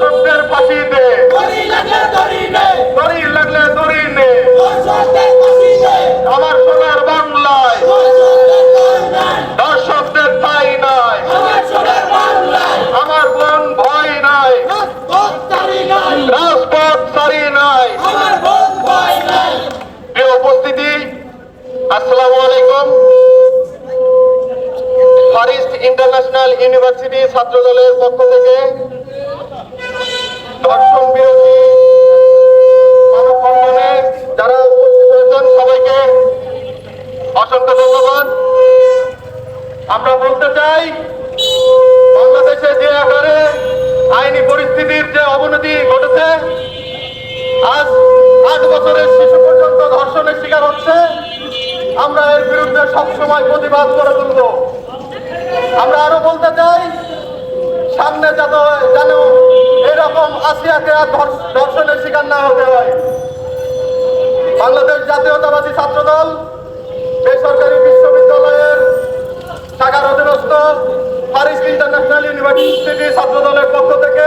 ধর্ষকদের ফাঁসি দে, দড়ি লাগলে দড়ি নে, আমার সোনার বাংলায় দর্শকদের ঠাঁই নাই, আমার বোন ভয় নাই, রাজপথ সারি নাই। প্রিয় উপস্থিতি, আসসালামু আলাইকুম। ফার ইস্ট ইন্টারন্যাশনাল ইউনিভার্সিটি ছাত্র দলের পক্ষ থেকে ধর্ষণ বিরোধী মানববন্ধনে যারা উপস্থিত হয়েছেন সবাইকে অসংখ্য ধন্যবাদ। আমরা বলতে চাই, বাংলাদেশে যে আকারে আইনি পরিস্থিতির যে অবনতি ঘটেছে, আজ 8 বছরের শিশু পর্যন্ত ধর্ষণের শিকার হচ্ছে, আমরা এর বিরুদ্ধে সবসময় প্রতিবাদ করে তুলব। আমরা আরো বলতে চাই, সামনে যেন এরকম আসিয়াকে আর ধর্ষণের শিকার না হতে হয়। বাংলাদেশ জাতীয়তাবাদী ছাত্রদল বেসরকারি বিশ্ববিদ্যালয়ের শাখার অধীনস্থ ফার ইস্ট ইন্টারন্যাশনাল ইউনিভার্সিটি ছাত্রদলের পক্ষ থেকে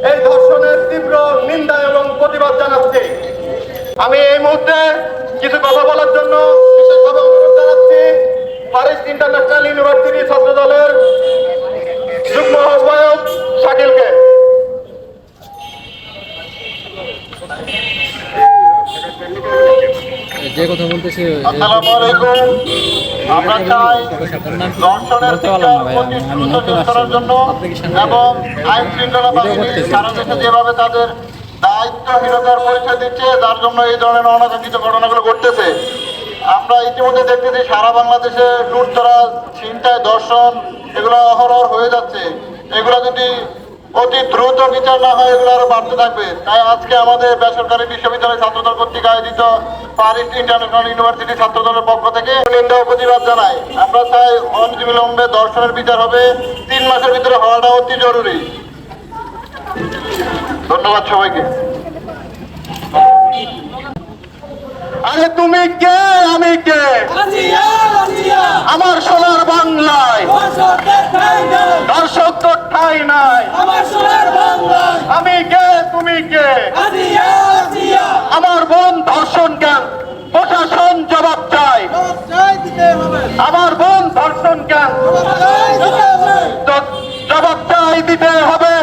এই ধর্ষণের তীব্র নিন্দা এবং প্রতিবাদ জানাচ্ছি। আমি এই মুহূর্তে কিছু কথা বলার জন্য বিশেষভাবে অনুরোধ জানাচ্ছি ফার ইস্ট ইন্টারন্যাশনাল ইউনিভার্সিটি ছাত্রদলের যুগ্ম আহ্বায়ক শাকিলকে। যে কথা বলতেছি আসসালামু আলাইকুম। আমরা চাই ধর্ষণের বিচার অতি দ্রুত শেষ করার জন্য এবং আইন শৃঙ্খলা বাহিনী সারা দেশে যেভাবে তাদের দায়িত্বহীনতার পরিচয় দিচ্ছে, যার জন্য এই ধরনের অনাকাঙ্ক্ষিত ঘটনাগুলো ঘটতেছে। আমরা ইতিমধ্যে দেখতেছি সারা বাংলাদেশে লুটতরা, ছিনতাই, ধর্ষণ এগুলো অহরহ হয়ে যাচ্ছে। এগুলো যদি অতি দ্রুত বিচার না হয়, এগুলো আরো বাড়তে থাকবে। তাই আজকে আমাদের বেসরকারি বিশ্ববিদ্যালয় ছাত্রদল কর্তৃক আয়োজিত ফার ইস্ট ইন্টারন্যাশনাল ইউনিভার্সিটি ছাত্রদলের পক্ষ থেকে নিন্দা ও প্রতিবাদ জানাই। আমরা চাই অনতিবিলম্বে ধর্ষণের বিচার হবে, 3 মাসের ভিতরে হওয়াটা অতি জরুরি। ধন্যবাদ সবাইকে। আরে তুমি কে, আমি কে? আমার সোনার বাংলায় দর্শক তো ঠাঁই নাই। আমি কে, তুমি কে? আমার বোন ধর্ষণ কেন? প্রশাসন জবাব চাই। আমার বোন ধর্ষণ কেন? জবাব চাই, দিতে হবে।